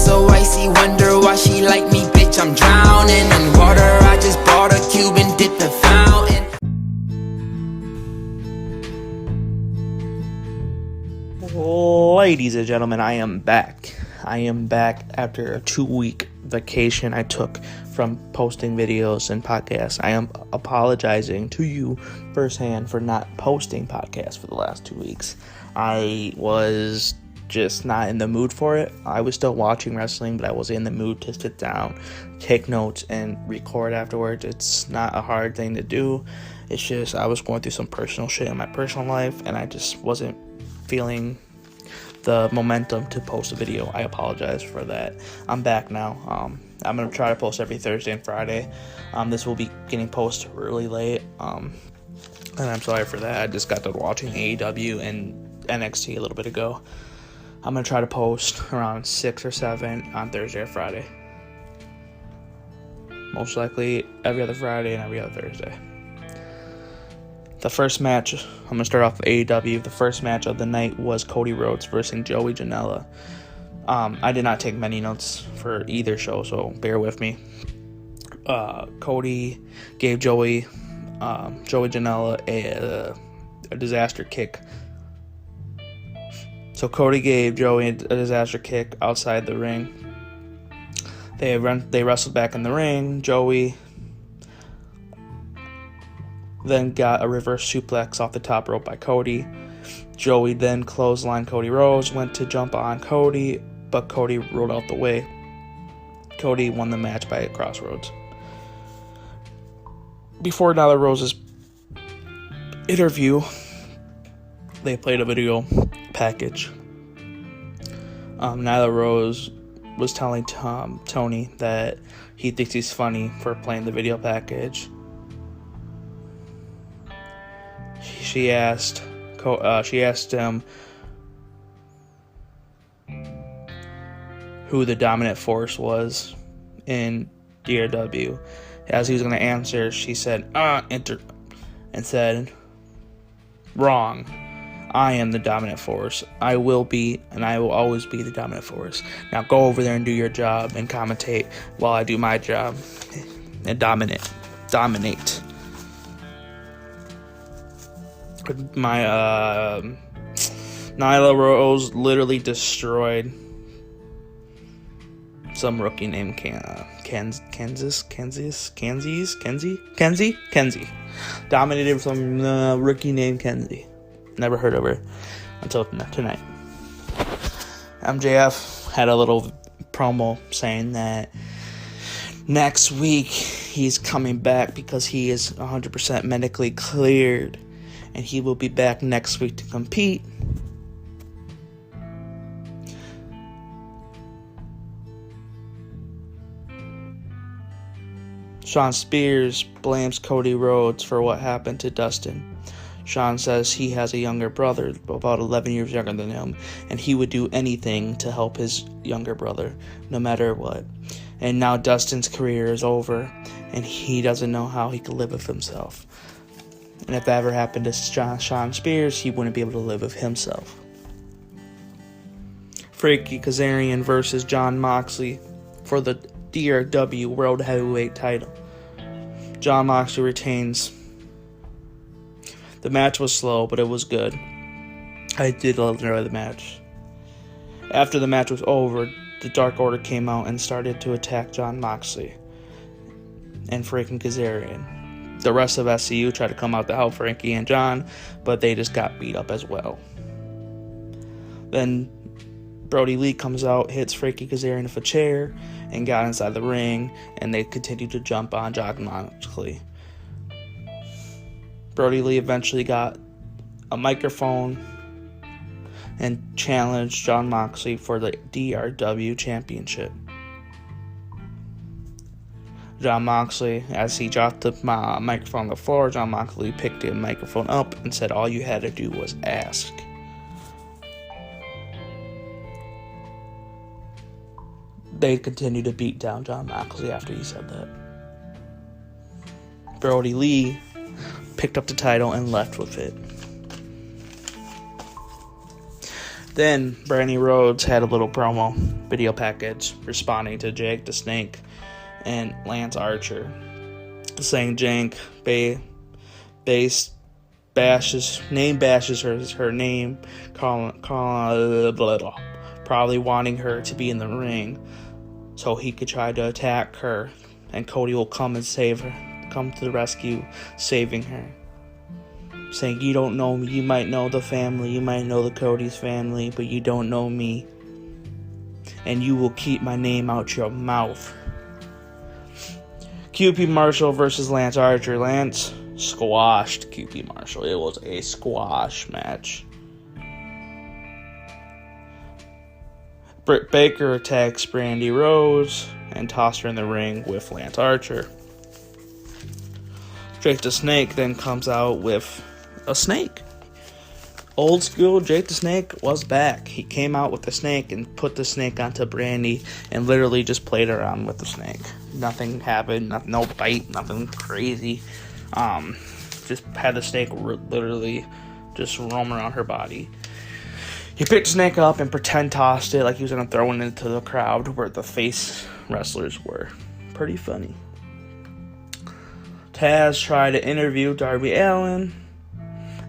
so icy, wonder why she like me, bitch, I'm drowning in water. I just bought a cube and dipped the fountain. Ladies and gentlemen, I am back. I am back after a 2-week vacation I took from posting videos and podcasts. I am apologizing to you firsthand for not posting podcasts for the last 2 weeks. I was just not in the mood for it. I was still watching wrestling, but I was in the mood to sit down, take notes, and record afterwards. It's not a hard thing to do. It's just I was going through some personal shit in my personal life, and I just wasn't feeling the momentum to post a video. I apologize for that. I'm back now. I'm going to try to post every Thursday and Friday. This will be getting posted really late. And I'm sorry for that. I just got done watching AEW and NXT a little bit ago. I'm going to try to post around 6 or 7 on Thursday or Friday. Most likely every other Friday and every other Thursday. The first match, I'm going to start off with AEW. The first match of the night was Cody Rhodes versus Joey Janela. I did not take many notes for either show, so bear with me. Cody gave Joey Janela a disaster kick. So Cody gave Joey a disaster kick outside the ring. They wrestled back in the ring. Joey then got a reverse suplex off the top rope by Cody. Joey then clotheslined Cody Rhodes, went to jump on Cody, but Cody rolled out the way. Cody won the match by a crossroads. Before Nyla Rose's interview, they played a video package. Nyla Rose was telling Tony that he thinks he's funny for playing the video package. She asked him who the dominant force was in DRW. As he was going to answer, she said, and said, wrong. I am the dominant force. I will be, and I will always be the dominant force. Now go over there and do your job and commentate while I do my job and dominate. Nyla Rose literally destroyed some rookie named Kenzie. Dominated some rookie named Kenzie. Never heard of her until tonight. MJF had a little promo saying that next week he's coming back because he is 100% medically cleared. And he will be back next week to compete. Shawn Spears blames Cody Rhodes for what happened to Dustin. Shawn says he has a younger brother, about 11 years younger than him, and he would do anything to help his younger brother, no matter what. And now Dustin's career is over, and he doesn't know how he could live with himself. And if that ever happened to Shawn Spears, he wouldn't be able to live with himself. Frankie Kazarian versus Jon Moxley for the DRW World Heavyweight title. Jon Moxley retains. The match was slow, but it was good. I did enjoy the match. After the match was over, the Dark Order came out and started to attack Jon Moxley and freaking Kazarian. The rest of SCU tried to come out to help Frankie and John, but they just got beat up as well. Then Brody Lee comes out, hits Frankie Kazarian with a chair, and got inside the ring, and they continued to jump on Jon Moxley. Brody Lee eventually got a microphone and challenged Jon Moxley for the DRW Championship. Jon Moxley, as he dropped the microphone on the floor, Jon Moxley picked the microphone up and said all you had to do was ask. They continued to beat down Jon Moxley after he said that. Brody Lee picked up the title and left with it. Then Brandy Rhodes had a little promo video package responding to Jake the Snake and Lance Archer, saying Jake bashes her name, probably wanting her to be in the ring so he could try to attack her, and Cody will come and save her, come to the rescue, saving her. Saying, you don't know me, you might know the family, you might know the Cody's family, but you don't know me, and you will keep my name out your mouth. QP Marshall versus Lance Archer. Lance squashed QP Marshall. It was a squash match. Britt Baker attacks Brandy Rhodes and tosses her in the ring with Lance Archer. Jake the Snake then comes out with a snake. Old school Jake the Snake was back. He came out with the snake and put the snake onto Brandy and literally just played around with the snake. Nothing happened, no bite, nothing crazy. Just had the snake literally just roam around her body. He picked the snake up and pretend tossed it like he was going to throw it into the crowd where the face wrestlers were. Pretty funny. Taz tried to interview Darby Allin,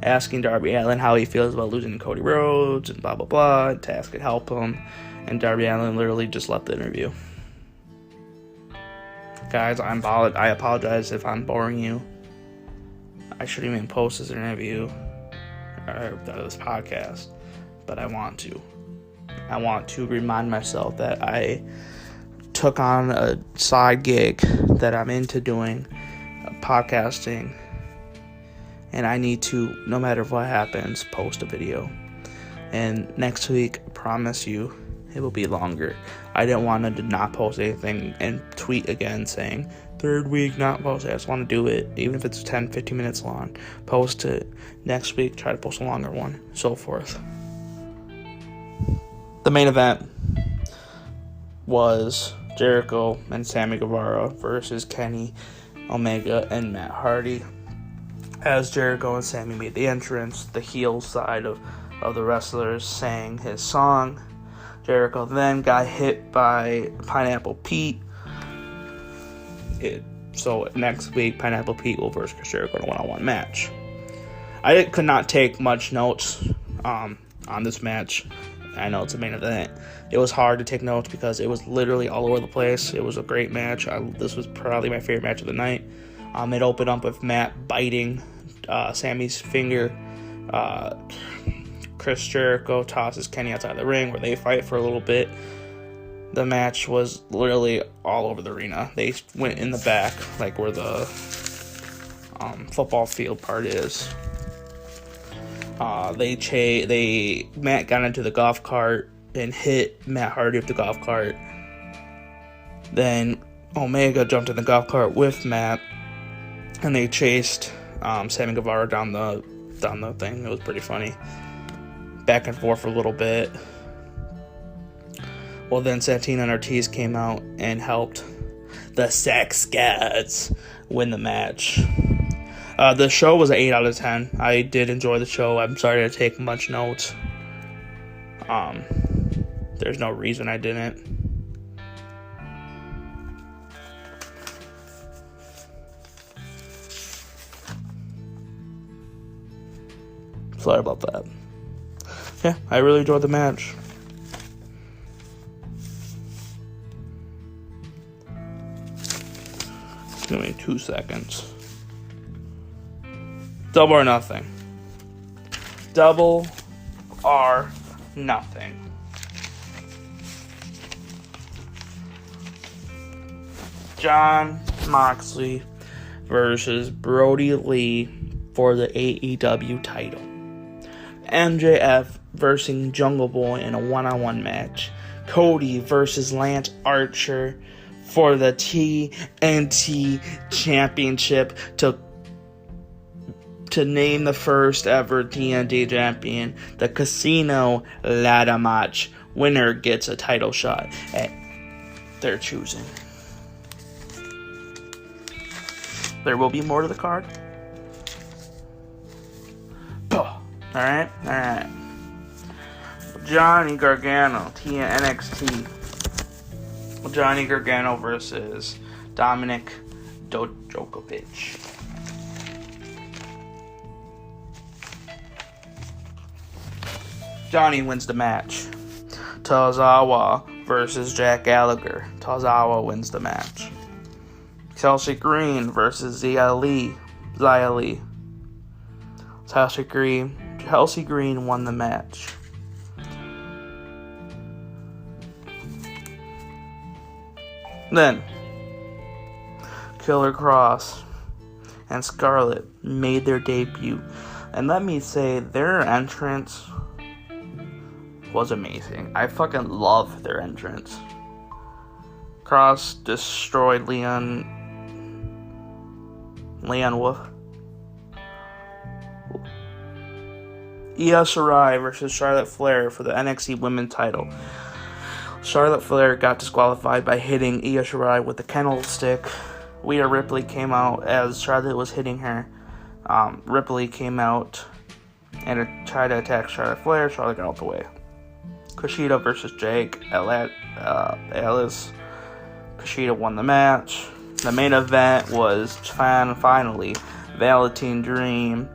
asking Darby Allin how he feels about losing to Cody Rhodes and blah blah blah. And Taz could help him, and Darby Allin literally just left the interview. Guys, I apologize if I'm boring you. I shouldn't even post this interview or this podcast, but I want to. I want to remind myself that I took on a side gig that I'm into doing, podcasting, and I need to, no matter what happens, post a video. And next week, I promise you, it will be longer. I didn't want to not post anything and tweet again saying, third week not posted. I just want to do it, even if it's 10, 15 minutes long. Post it next week, try to post a longer one, so forth. The main event was Jericho and Sammy Guevara versus Kenny Omega and Matt Hardy. As Jericho and Sammy made the entrance, the heel side of the wrestlers sang his song. Jericho then got hit by Pineapple Pete. So next week, Pineapple Pete will versus Chris Jericho in a one-on-one match. I could not take much notes on this match. I know it's a main event. It was hard to take notes because it was literally all over the place. It was a great match. This was probably my favorite match of the night. It opened up with Matt biting Sammy's finger. Chris Jericho tosses Kenny outside the ring where they fight for a little bit. The match was literally all over the arena. They went in the back, like where the football field part is. Matt got into the golf cart and hit Matt Hardy with the golf cart. Then Omega jumped in the golf cart with Matt, and they chased Sammy Guevara down the thing. It was pretty funny. Back and forth for a little bit. Well, then Santino and Ortiz came out and helped the Sex Gods win the match. The show was an 8 out of 10. I did enjoy the show. I'm sorry to take much notes. There's no reason I didn't. Sorry about that. Yeah, I really enjoyed the match. Give me 2 seconds. Double or nothing. Double or nothing. Jon Moxley versus Brody Lee for the AEW title. MJF versus Jungle Boy in a one-on-one match. Cody versus Lance Archer for the TNT Championship to name the first ever TNT champion. The Casino Ladder match. Winner gets a title shot at their choosing. There will be more to the card. Alright. Johnny Gargano, NXT. Johnny Gargano versus Dominic Djokovic. Johnny wins the match. Tozawa versus Jack Gallagher. Tozawa wins the match. Chelsea Green versus Xia Li. Chelsea Green won the match. Then, Killer Cross and Scarlett made their debut. And let me say, their entrance was amazing. I fucking love their entrance. Cross destroyed Leon Wolf. Io Shirai versus Charlotte Flair for the NXT Women's title. Charlotte Flair got disqualified by hitting Io Shirai with the kennel stick. Rhea Ripley came out as Charlotte was hitting her. Ripley came out and tried to attack Charlotte Flair. Charlotte got out the way. Kushida versus Jake Ellis. Kushida won the match. The main event was finally Velveteen Dream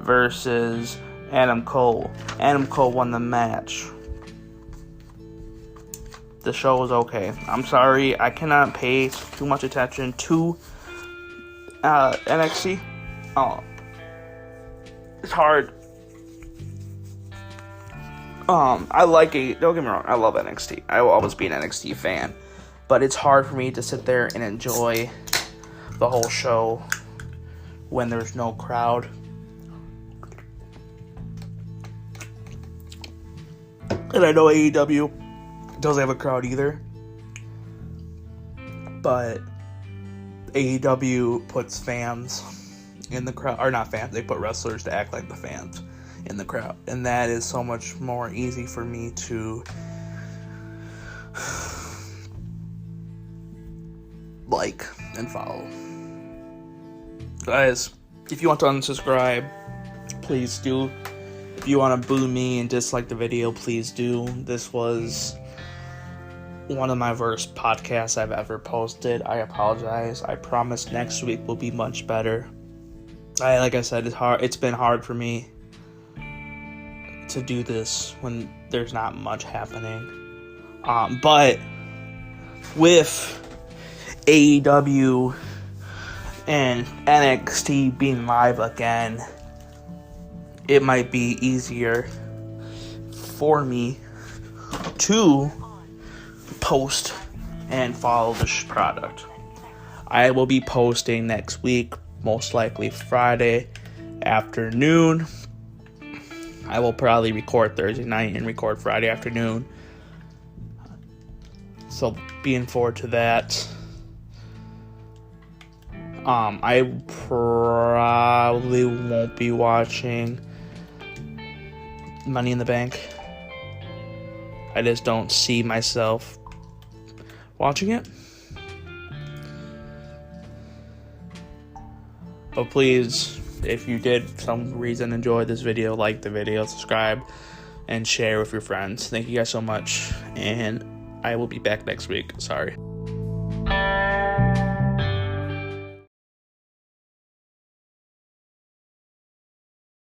versus Adam Cole. Adam Cole won the match. The show was okay. I'm sorry, I cannot pay too much attention to NXT. It's hard. I like it. Don't get me wrong. I love NXT. I will always be an NXT fan, but it's hard for me to sit there and enjoy the whole show when there's no crowd. And I know AEW doesn't have a crowd either, but AEW puts fans in the crowd, or not fans, they put wrestlers to act like the fans in the crowd, and that is so much more easy for me to like and follow. Guys, if you want to unsubscribe, please do. If you want to boo me and dislike the video, please do. This was one of my worst podcasts I've ever posted. I apologize. I promise next week will be much better. Like I said, it's been hard for me to do this when there's not much happening. But with AEW and NXT being live again, it might be easier for me to post and follow this product. I will be posting next week, most likely Friday afternoon. I will probably record Thursday night and record Friday afternoon. So being forward to that. I probably won't be watching Money in the Bank. I just don't see myself watching it. But please, if you did for some reason enjoy this video, like the video, subscribe, and share with your friends. Thank you guys so much, and I will be back next week. Sorry.